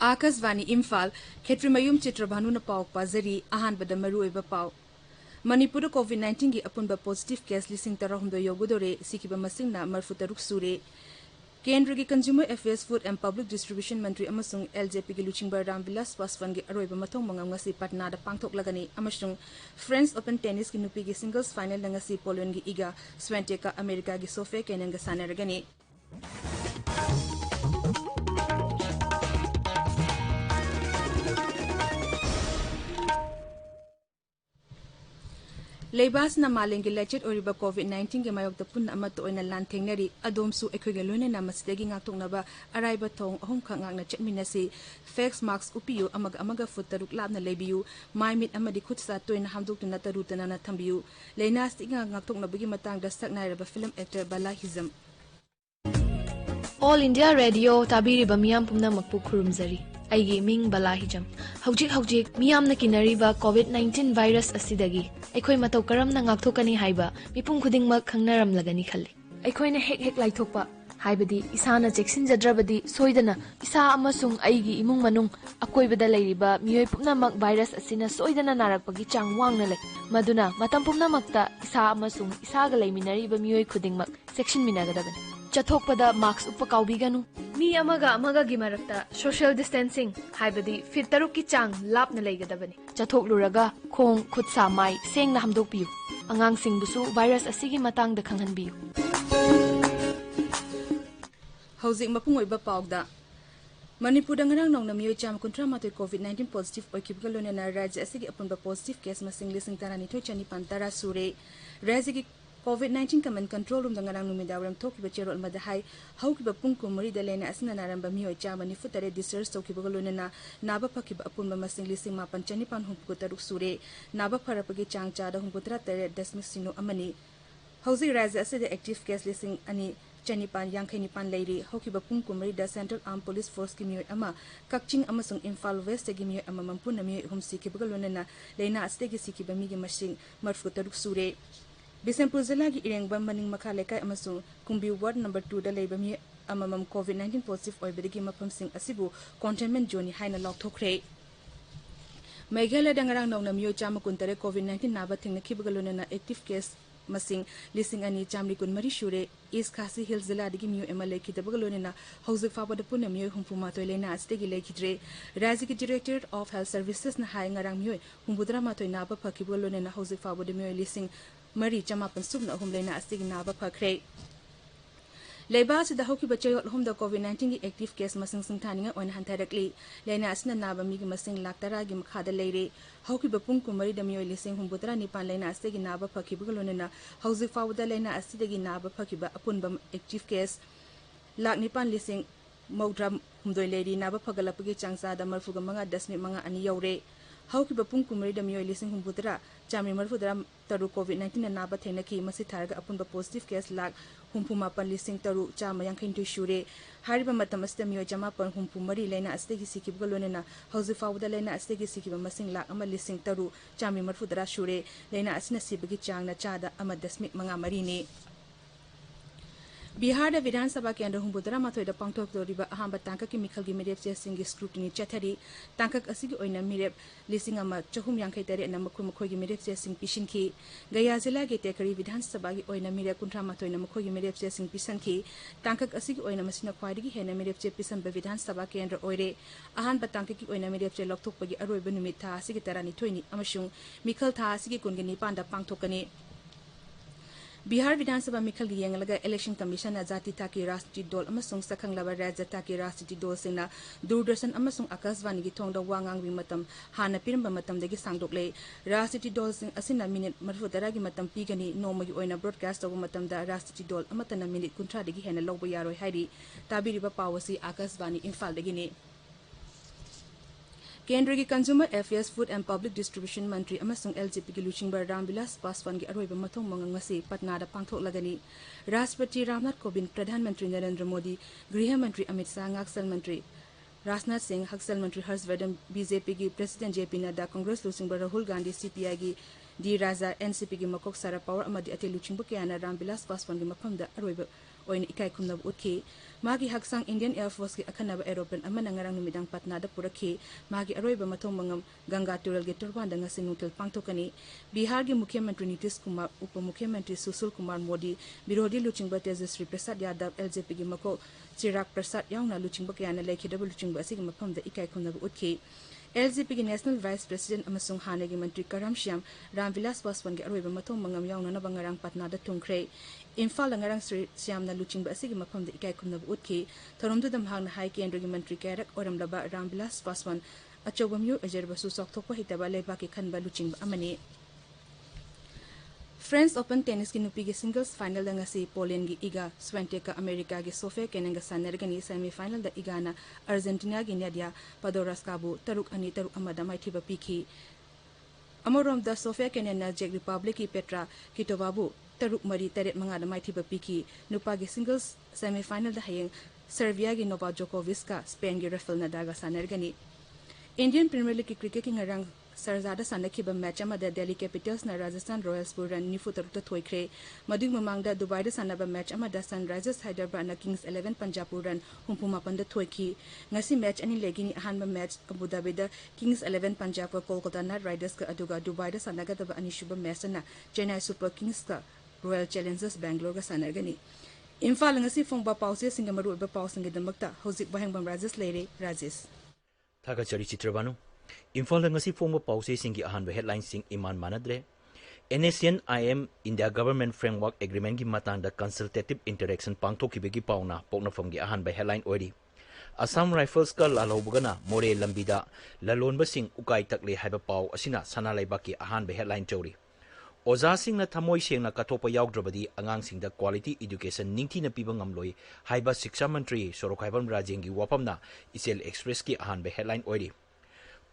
आकाशवाणी इम्फाल खेत्रिमयुम चित्रभानु पाव पाजरी आहान बदमरुएबा पाव मणिपुर कोविड-19 की अपुनबा positive case लिसिंग तरहुमदो योगुदोरे सिकिबा मसिंगना मरफुतरुक सूरे केंद्र की consumer affairs food and public distribution मंत्री अमसुंग एलजेपी की लुचिंगबर रामविलास पासवान की अरोइबा मथोंग मंगंगसी पटनादा पांगथोकलगनी अमसुंग फ्रेंच ओपन टेनिस की नुपी की सिंगल्स फाइनल नंगसी पोलैंड की इगा स्वेंटेका अमेरिका की सोफे केनंग सानरगनी लेबासना मालेंगे लेचेट ओरिबा कोविड-19 के मायोक पुन अमत ओइना लांथेंगनरी अदोमसु एखोगे लोइनेना मसिदगी ngaktoknaba araiba thong ahum khangakna chetminasi face mask upiyu amaga foot taruk labna lebiyu maimit amadi khutsa toina hamdoktuna tarutana na thambiyu leinas tinga ngaktoknabagi matangda saknairaba film actor Bala Hizam All India Radio tabiri bamiyam pumna makpu khurumzari aigi ming Bala Hizam hawjik miyam na kinariba COVID-19 virus asidagi अखोई मतौ करमना ngakthokani haiba mipum khudingmak khangnaram lagani khalli अखोइना हेक लाइथोकपा हाइबदी इसाना चेक्सिन जद्रबदी सोइदना इसा अमसुंग आइगी इमुंग मनुंग अकोइबदा लेरिबा मियोय पुनमक virus असिना सोइदना नारकपगी चांग वांगना ले मदुना मतम पुनमकता इसा अमसुंग इसागा लेमिनरिबा मियोय खुदिंगमक section मिनागदबन चथोकपदा marks उपा काउबिगनु मी अमगा गी मरक्ता social distancing हाइबदी fit तरुक की चांग लापना लेगदबनी चथोकलुरगा खोंग खुदसा माई सेंगना हमदोकपियु अंगांग सिंगबुसु virus असिगी मतंगदा खंगहनबियु हौजिक मपुंग ओइबा पावदा Manipur दंगरांग नौना मियोय चाम कुंट्रा मातोय कोविड-19 पॉजिटिव ओइकिबगा लोनेना राज्य असिगी अपुनबा पॉजिटिव केस मसिंग लिसिंग तारानिथोय चनिपांतरा सुरे राज्य की COVID-19 कमन कंट्रोल रूम दंगरांग नुमिदावरम थोकिबा चेरोल मदहाई हौकिबा पुंग कुमरी दलेना असना नारंबा मियोय चाम निफुतरे डिसर्च तोकिबगा लोनेना नाबा फकिबा अपुनबा मसिंग लिसिंग मापन चनिपान हुंपुगो तरुक सुरे नाबा फरपगी चांग चादा हुंपुतरा तरे दशमिक सिनो अमनी हौजिक राज्य असिदे एक्टिव केस लिसिंग अनि चनिपान यांखैनिपान लेरी हौकिबा पुंग कुमरी the central arm police force की मियोय अमा कक्चिंग अमसुंग इम्फाल वेस्ट की मियोय अमा ममपुन मियोय हुम सिकिबगा लोनेना लेना असते की सिकिबा मिगी मसिंग मरफु तरुक सुरे बिसनपुर जिला की इरेंगबम मनिंग मखा लेकाय अमसुंग कुंबी वार्ड नंबर 2 दा लेबा मि अममम कोविड-19 पॉजिटिव ओइबदगी मफमसिंग असिबु कंटेनमेंट जोन हाइना लॉकथोखरे मेघालय दंगरांग नौना मियोय चाम कुंतरे कोविड-19 नाबा थिंगनखिबगा लोनेना एक्टिव केस मसिंग लिसिंग अनि चामली कुनमरी शुरे ईस्ट खासी हिल्स जिला दिगी मियो एमएलए खिदबगा लोनेना हौजिक फाबद पुन मियो हुंफुमा तोय लेना अस्तेगी लेखिद्रे राज्य की डायरेक्टरेट ऑफ हेल्थ सर्विसेज ना हाय ngarang मियो हुंबुद्रा मातोय नाबा फखिबगा लोनेना हौजिक फाबद मियो लिसिंग मरी चमापन सुबना हुम लेना अस्तेगी नाबा फखरे लेबास दहौकी बचयोल होम द कोविड-19 की एक्टिव केस मसिंग सिंथानिंग ओन हंथारकली लेना असना नाबा मिगी मसिंग लाख तरा की मखादा लेरे हौकी बपुंग कुमरी दमियो लिसिंग हुंबुतरा निपान लेना अस्तेगी नाबा फखिबगा लोनेना हौजिक फावदा लेना अस्तेगी नाबा फखिबा अपुनबा एक्टिव केस लाख निपान लिसिंग मौद्रा हुमदोय लेरी नाबा फगलपगी चांगसादा मरफुगा मंगा दशमिक मंगा अनि यौरे हौकी बपुंग कुमरी दमियो लिसिंग हुंबुतरा चामी मरफुदरा तरु कोविड-19 नाबा थेनकी मसि थारगा अपुनबा पॉजिटिव केस लाख हुंफुमापन लिसिंग तरु चामा यांखैंटु शुरे हारिबा मतम अस्ते मियो जमापन हुंफुमरी लेना अस्तेगी सिकिबगा लोनेना हौजिक फावदा लेना अस्तेगी सिकिबा मसिंग लाख अमा लिसिंग तरु चामी मरफुदरा शुरे लेना असना सिबगी चांगना चादा अमा दशमिक मंगा मरीने बिहार विधानसभा केंद्र हुंबुदरा माथोय द पांगथोकदोरिबा अहांबा तांका की मिखल की मिरेप चेसिंग की स्क्रूटिनी चथरी तांकक असिगी ओइना मिरेप लिसिंग अमा चहुम यांखैतरे न मखु मखोय की मिरेप चेसिंग पिसिनखी गया जिला के तेकरी विधानसभा की ओइना मिरेप कुंठा माथोय न मखोय की मिरेप चेसिंग पिसनखी तांकक असिगी ओइना मसिना ख्वाइदगी हेना मिरेप चे पिसनबा विधानसभा केंद्र ओइरे अहांबा तांका की ओइना मिरेप चे लौथोकपगी अरोइबा नुमित था असिगी तरानी थोइनी अमसुंग मिखल था असिगी कुनगनी पांदा पांगथोकनी बिहार विधानसभा मिखल की येंगलगा इलेक्शन कमीशन जाति ताकि राष्ट्रीय दल अमसुंग सखंगलबा राज्य ताकि राष्ट्रीय दल सिंगना दूरदर्शन अमसुंग आकाशवाणी की थोंगदा वांगांगबी मतम हाना पिरंबा मतमदगी सांगदोकले राष्ट्रीय दल सिंग असिना मिनिट मरफुदरा की मतम पीगनी नोमगी ओइना ब्रॉडकास्ट तौबा मतमदा राष्ट्रीय दल अमतना मिनिट 30 दगी हेना लौबा यारोय हाइरी ताबिरिबा पावसी आकाशवाणी इम्फाल दगिने केंद्र की consumer affairs food and public distribution मंत्री अमसुंग एलजेपी की लुचिंगबर रामविलास पासवान की अरोइबा मथोंग मंगंगसी पटनादा पांगथोकलगनी राष्ट्रपति रामनाथ कोविंद प्रधानमंत्री नरेंद्र मोदी गृह मंत्री अमित शाह ngaksal मंत्री राजनाथ सिंह हक्सल मंत्री हर्षवर्धन बीजेपी की प्रेसिडेंट जेपी नड्डा कांग्रेस लुचिंगबर राहुल गांधी सीपीआई की डी राजा एनसीपी की मकोक सारा पावर अमदी अते लुचिंगब केयाना रामविलास पासवान की मफमदा अरोइबा oin ikai khumnab utki magi haksang Indian Air Force ki akhanaba aeroplane amana ngarang numidang Patna da purakhi magi aroiba mathong mangam Ganga Tural ge turban da ngasi nutil pangthokani Bihar gi Mukhyamantri Nitish Kumar Upamukhyamantri Sushil Kumar Modi Birodhi Luchingba Tejaswi Prasad Yadav LJP gi mako Chirag Prasad yauna luchingba kayana lekhidaba luchingba asigi mafamda ikai khumnaba utki LJP ki National Vice President amasung hanegi Mantri Karam Shyam Ramvilas Paswan ge aroiba mathong mangam yauna na bangarang Patna da tungkhre Imphal ngarang Shyam na luchingba asigi mafamda ikai khumnaba utki thoromdu dam hangna hai kendra gi Mantri Karak oramlaba Ramvilas Paswan achoba myu ajerba su sokthokpa hitaba leba ki khanba luchingba amani French Open Tennis ki nupi gi singles final da ngasi Poland gi Iga Swiatek ka America gi Sofia Kenin ga sanergani semi final da Igana Argentina gi Nadia Podoroska bu 3-2 amada maithiba pikhi Amorom da Sofia Kenin na Czech Republic ki Petra Kvitova bu 3-3 manga da maithiba pikhi nupa gi singles semi final da hayeng Serbia gi Novak Djokovic ka Spain gi Rafael Nadal ga sanergani Indian Premier League ki cricket ki ngarang Sarzada sanakhiba match amada Delhi Capitals na Rajasthan Royals puran nifutarukta thoikre mading mamangda Dubai da sanaba match amada Sunrisers Hyderabad na Kings 11 Punjab puran humpuma panda thoiki ngasi match ani legini ahanba match Abu Dhabi da Kings 11 Punjab ka Kolkata Knight Riders ka aduga Dubai da sanagadaba ani shuba match na Chennai Super Kings ka Royal Challengers Bangalore ka sanargani Imphal ngasi phongba pause singamaru ba pause ngidamakta hojik bahengbam Rajesh leire Rajesh Thagachari Chitrabanu Imphal ngasi phongba pause singi ahanba headlines sing iman manadre NACN IM India Government Framework Agreement gi matang da consultative interaction pangthokibegi pauna poknafam gi ahanba headline ori Assam Rifles ka lalobugana more lambida lalonba sing ukai takle haiba pau asina sanalaiba ki ahanba headline chori Oza sing na thamoi seng na kathopa yaugdrabadi angang sing da quality education ningthi na piba ngamloi haiba shiksha mantri Sorokhaiban Rajengi wapamna Isel Express ki ahanba headline ori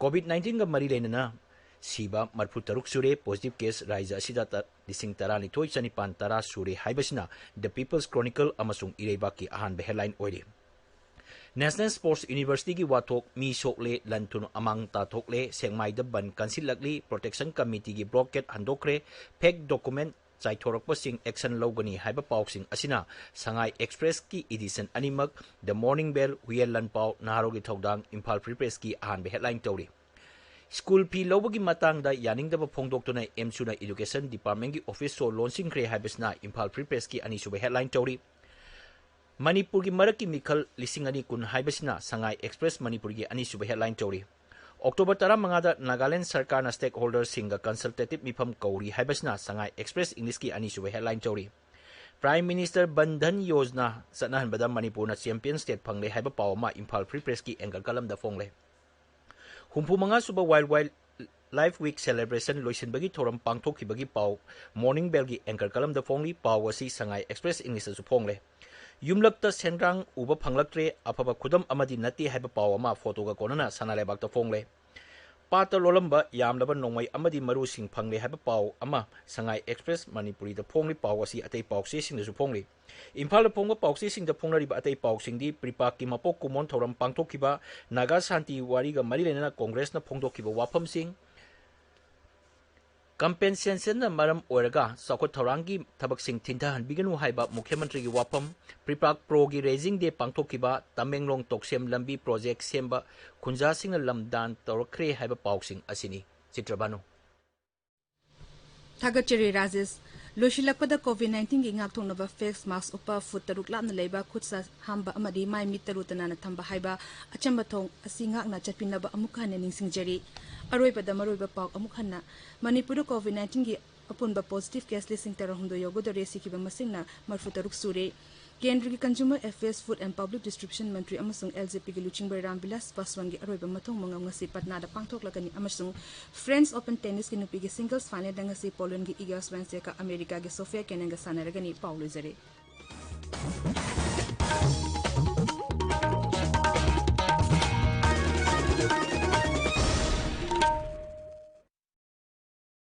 COVID-19 ga mari lenana siba marphu taruk sure positive case raija asida lising tarani thoi chanipan tara sure haibasina The People's Chronicle amasung ireiba ki ahanba headline ori National Sports University ki wathok mi sokle lantun amang ta thokle sengmai da ban kansilakli Protection Committee ki broadcast handokre fake document chaithorakpa sing action logani haiba pausing asina Sangai Express ki edition animak The Morning Bell Huyen Lan Pau Naharogi Thodang Imphal Free Press ki ahanba headline tori School fee lobagi matang da yaningdaba phongdoktuna MSU na Education Department ki office so launching kre haibasna Imphal Free Press ki ani suba headline tori Manipur ki maraki mikal lisingani kun haibasina Sangai Express Manipur ki ani suba headline tori October 15 da Nagaland Sarkar na stakeholders singa consultative mifam kauri haibasna Sangai Express English ki ani suba headline tori Prime Minister Bandhan Yojana sanahan badam Manipur na champion state phangle haiba pawma Imphal Free Press ki angle kalam da fongle Humpu mga suba Wild Life Week celebration loisinbagi thoram pangthokhibagi paw Morning Bell gi anchor kalam da fongli paw asi Sangai Express English su fongle Yumlakta sengrang uba phanglaktre afaba khudam amadi nati haiba paw ama photo ga konana sanalebak ta fongle Pata lolamba yamlaba nongmai amadi maru sing phangle haiba paw ama Sangai Express Manipuri da phongli paw asi atei paw se sing da su phongli Imphal da phongba paw se sing da phongnariba atei paw sing di pripak ki mapok kumon thoram pangthokhiba Naga Shanti Wari ga mari lenana Congress na phongdokhiba wafam sing Compensation na maram oiraga sakot thorangi thabak sing thintahan biganu haiba Mukhyamantri gi wapam Pripak Pro gi raising day pangthokiba Tamenglong Toksem Lambi project semba khunja sing lamdan torkre haiba pausing asini Chitrabanu Thagachari Rajesh Loshilakpada COVID-19 gi ngak thongnaba face mask upa foot taruk lapna leiba khutsa hamba amadi mai mit tarutana na thamba haiba achamba thong asi ngak na chatpinaba amukha ne ningsingjari aroiba paw amukhanna Manipur COVID-19 gi apunba positive case listing tarahundo yogodare sikiba masingna marfu taruk sure Kendra ki Consumer Affairs Food and Public Distribution Mantri amasung LJP gi Luchingba Ramvilas Paswan gi aroiba mathong mangam ngasi Patna da pangthoklakani amasung French Open Tennis ki nupi gi singles final da ngasi Poland gi Iga Swiatek ka America gi Sofia Kenin ga sanaragani Paulo Zare